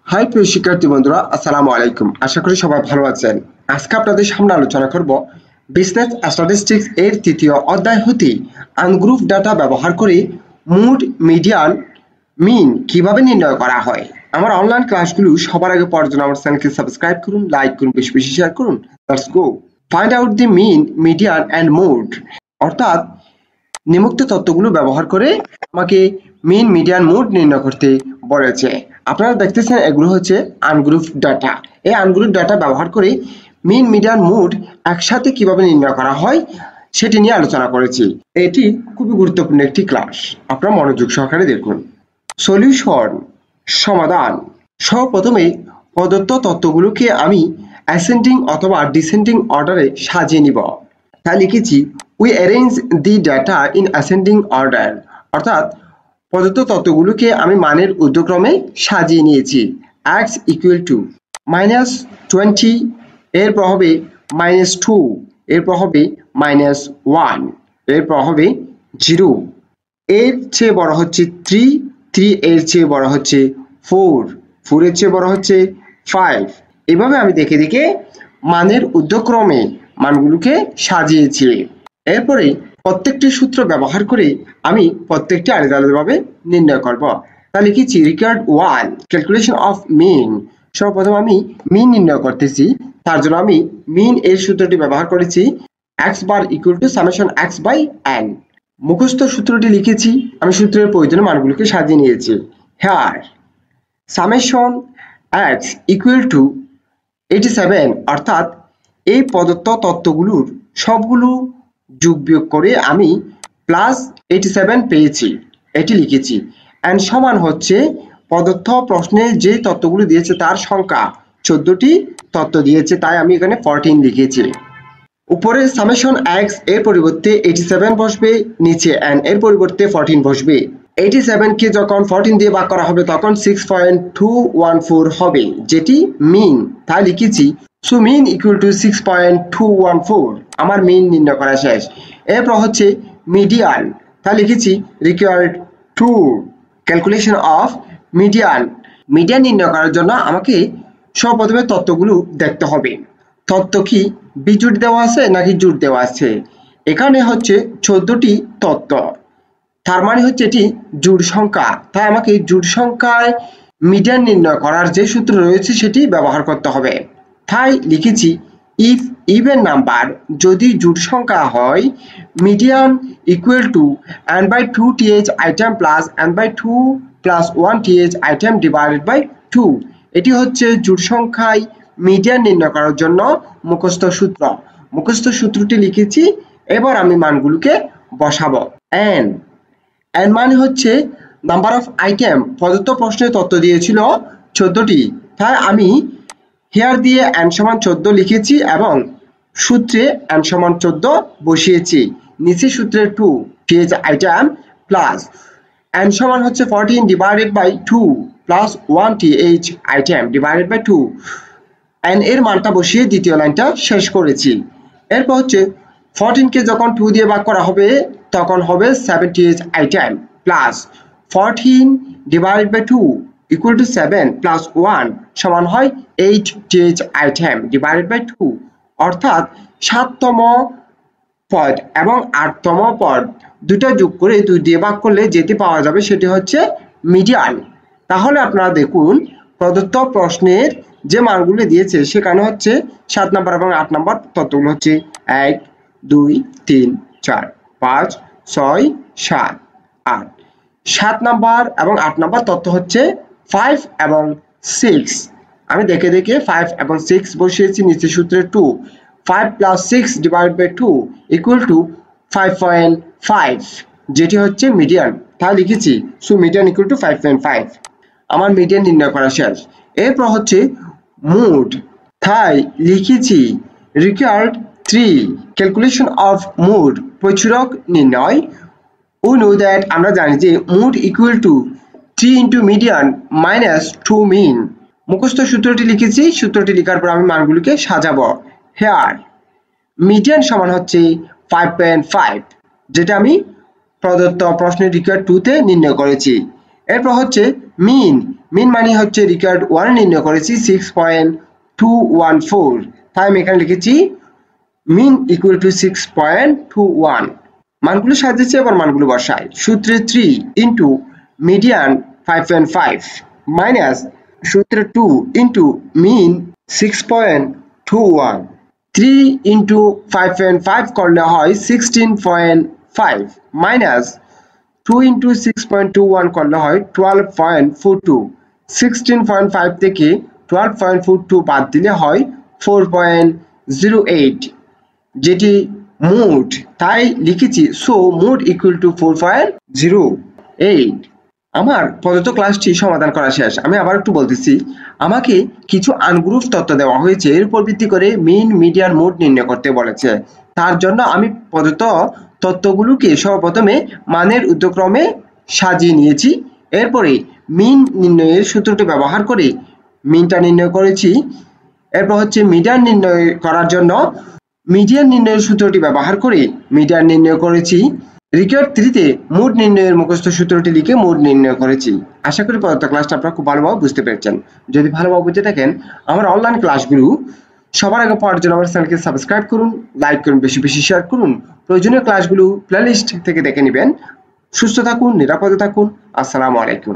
High প্রিয় শিক্ষার্থী বন্ধুরা, আসসালামু আলাইকুম। আশা করি সবাই ভালো আছেন। আজকে আপনাদের সামনে আলোচনা করব বিজনেস স্ট্যাটিস্টিক্স এর তৃতীয় অধ্যায় হতে আনগ্রুপ ডাটা ব্যবহার করে মুড, মিডিয়ান, মিন কিভাবে নির্ণয় করা হয়। আমার অনলাইন ক্লাসগুলো সবার আগে পড়ার জন্য আমার চ্যানেলকে সাবস্ক্রাইব করুন, লাইক করুন, বেশি বেশি শেয়ার করুন। Let's go find out the mean, median and mode. অর্থাৎ নিম্নোক্ত তথ্যগুলো ব্যবহার করে আমাকে মিন, মিডিয়ান, মুড নির্ণয় করতে বলেছে। আপনারা দেখতেছেন এগুলো হচ্ছে আনগ্রুপ ডাটা। এই আনগ্রুপ ডাটা ব্যবহার করে মিন, মিডিয়ান, মুড একসাথে কিভাবে নির্ণয় করা হয় সেটি নিয়ে আলোচনা করেছি। এটি খুবই গুরুত্বপূর্ণ একটি ক্লাস, আপনারা মনোযোগ সহকারে দেখুন। সলিউশন, সমাধান। সর্বপ্রথমে প্রদত্ত তথ্যগুলোকে আমি অ্যাসেন্ডিং অথবা ডিসেন্ডিং অর্ডারে সাজিয়ে নিব। তাই লিখেছি we arrange the data in ascending order. অর্থাৎ প্রদত্ত তথ্যগুলোকে আমি মানের ঊর্ধ্বক্রমে সাজিয়ে নিয়েছি। x ইকুয়াল টু -20, এরপর হবে -2, এরপর হবে -1, এরপর হবে 0, এর চেয়ে বড় হচ্ছে 3, 3 এর চেয়ে বড় হচ্ছে 4, 4 এর চেয়ে বড় হচ্ছে 5। এভাবে আমি দেখে দেখে মানের ঊর্ধ্বক্রমে মানগুলোকে সাজিয়েছি। এরপরে প্রত্যেকটি সূত্র ব্যবহার করে আমি প্রত্যেকটি আলাদা আলাদাভাবে নির্ণয় করব। তা লিখেছি রিকোয়ার্ড 1 ক্যালকুলেশন অফ মিন। সর্বপ্রথম আমি মিন নির্ণয় করতেছি, তার জন্য আমি মিন এর সূত্রটি ব্যবহার করেছি x bar equal to summation x by n। মুখস্থ সূত্রটি লিখেছি, আমি সূত্রের প্রয়োজনীয় মানগুলোকে সাজিয়ে নিয়েছি। Here summation x equal to 87, অর্থাৎ এই প্রদত্ত তথ্যগুলোর সবগুলো যোগ বিয়োগ করে আমি +87 পেয়েছি, এটি লিখেছি। এন্ড সমান হচ্ছে প্রদত্ত প্রশ্নে যে তথ্যগুলো দিয়েছে তার সংখ্যা 14টি তথ্য দিয়েছে, তাই আমি এখানে 14 লিখেছি। উপরে সামেশন x এর পরিবর্তে 87 বসবে, নিচে n এর পরিবর্তে 14 বসবে। 87 কে যখন 14 দিয়ে ভাগ করা হবে তখন 6.214 হবে, যেটি মিন। তাই লিখেছি সো মিন ইকুয়াল টু 6.214। আমার মিন নির্ণয় করা শেষ। এরপর হচ্ছে মিডিয়ান। তাই লিখেছি required 2 calculation of median. Median নির্ণয় করার জন্য আমাকে সর্বপ্রথমে তথ্যগুলো দেখতে হবে। তথ্য কি বিজোড় দেওয়া আছে নাকি জোড় দেওয়া আছে? এখানে হচ্ছে 14টি তথ্য, তার মানে হচ্ছে এটি জোড় সংখ্যা। তাই আমাকে জোড় সংখ্যায় মিডিয়ান নির্ণয় করার যে সূত্র রয়েছে সেটি ব্যবহার করতে হবে। তাই লিখেছি ইফ ইভেন নাম্বার, যদি জোড় সংখ্যা হয়, median equal to n/2 th item plus n/2 plus 1 th item divided by 2। এটি হচ্ছে জোড় সংখ্যায় মিডিয়ান নির্ণয় করার জন্য মুখস্থ সূত্র। মুখস্থ সূত্রটি লিখেছি, এবার আমি মানগুলোকে বসাবো। n মানে হচ্ছে নাম্বার অফ আইটেম। প্রদত্ত প্রশ্নে তথ্য দিয়েছিল 14টি, তাই আমি হেয়ার দিয়ে n সমান 14 লিখেছি এবং সূত্রে n সমান 14 বসিয়েছি। নিচে সূত্রে 2 th আইটেম প্লাস n সমান হচ্ছে 14 divided by 2 plus 1 th item divided by 2। n এর মানটা বসিয়ে দ্বিতীয় লাইনটা শেষ করেছি। এরপর হচ্ছে 14 কে যখন 2 দিয়ে ভাগ করা হবে তখন হবে 7 th item plus 14 divided by 2 equal to 7 plus 1 সমান হয় 8 th আইটেম ডিভাইডেড বাই 2। অর্থাৎ 7তম পদ এবং 8তম পদ দুটো যোগ করে 2 দিয়ে ভাগ করলে যেটি পাওয়া যাবে সেটি হচ্ছে মিডিয়ান। তাহলে আপনারা দেখুন প্রদত্ত প্রশ্নের যে মানগুলো দিয়েছে সেখানে হচ্ছে 7 নম্বর এবং 8 নম্বর তথ্যগুলো হচ্ছে 1 2 3 4 5 6 7 8। 7 নম্বর এবং 8 নম্বর তথ্য হচ্ছে 5 এবং 6। আমি দেখে দেখে 5 এবং 6 বসিয়েছি। নিচে সূত্রে 2 5 plus 6 divide by 2 equal to 5.5, যেটি হচ্ছে মিডিয়ান। তাই লিখেছি সো মিডিয়ান ইকুয়াল টু 5.5। আমার মিডিয়ান নির্ণয় করা শেষ। এরপর হচ্ছে মুড। তাই লিখেছি রিকোয়ার্ড 3 ক্যালকুলেশন অফ মুড, প্রচুরক নির্ণয়। উই নো দ্যাট, আমরা জানি যে mode equal to 3 into median minus 2 mean. মুখস্থ সূত্রটি লিখেছি, সূত্রটি লেখার পর আমি মানগুলোকে সাজাবো। হেয়ার মিডিয়ান সমান হচ্ছে 5.5, যেটা আমি প্রদত্ত প্রশ্নের রিকোয়ার্ড 2 তে নির্ণয় করেছি। এরপর হচ্ছে মিন, মিন মানে হচ্ছে রিকোয়ার্ড 1 নির্ণয় করেছি 6.214, তাই আমি এখানে লিখেছি মিন ইকুয়াল টু 6.21। মানগুলো সাজিয়েছি, আবার মানগুলো বসাই। সূত্রে 3 ইন্টু মিডিয়ান 5.5 মাইনাস সূত্রে 2 ইন্টু মিন 6.21। 3 ইন্টু 5.5 করলে হয় 16.5 মাইনাস 2 ইন্টু 6.21 করলে হয় 12.42। 16.5 থেকে 12.42 বাদ দিলে হয় 4.08, যেটি মোট, তাই লিখেছি সো মোট ইকুয়াল টু 4.08। আমার প্রদত্ত ক্লাসটি সমাধান করা শেষ। আমি আবার একটু বলতেছি, আমাকে কিছু আনগ্রুপ তথ্য দেওয়া হয়েছে, এর উপর ভিত্তি করে মিন মিডিয়ান মোড নির্ণয় করতে বলেছে। তার জন্য আমি প্রদত্ত তথ্যগুলোকে সর্বপ্রথমে মানের ঊর্ধ্বক্রমে সাজিয়ে নিয়েছি, এরপরে মিন নির্ণয়ের সূত্রটি ব্যবহার করে মিনটা নির্ণয় করেছি। এরপর হচ্ছে মিডিয়ান নির্ণয় করার জন্য মিডিয়ান নির্ণয়ের সূত্রটি ব্যবহার করে মিডিয়ান নির্ণয় করেছি। রিকোয়ার্ড 3 তে মোড নির্ণয়ের মুখস্থ সূত্রটি লিখে মোড নির্ণয় করেছি। আশা করি প্রদত্ত ক্লাসটা আপনারা খুব ভালোভাবে বুঝতে পেরেছেন। যদি ভালোভাবে বুঝতে থাকেন, আমার অনলাইন ক্লাসগুলো সবার আগে পাওয়ার জন্য আমার চ্যানেলকে সাবস্ক্রাইব করুন, লাইক করুন, বেশি বেশি শেয়ার করুন। প্রয়োজনীয় ক্লাসগুলো প্লেলিস্ট থেকে দেখে নেবেন। সুস্থ থাকুন, নিরাপদে থাকুন। আসসালামু আলাইকুম।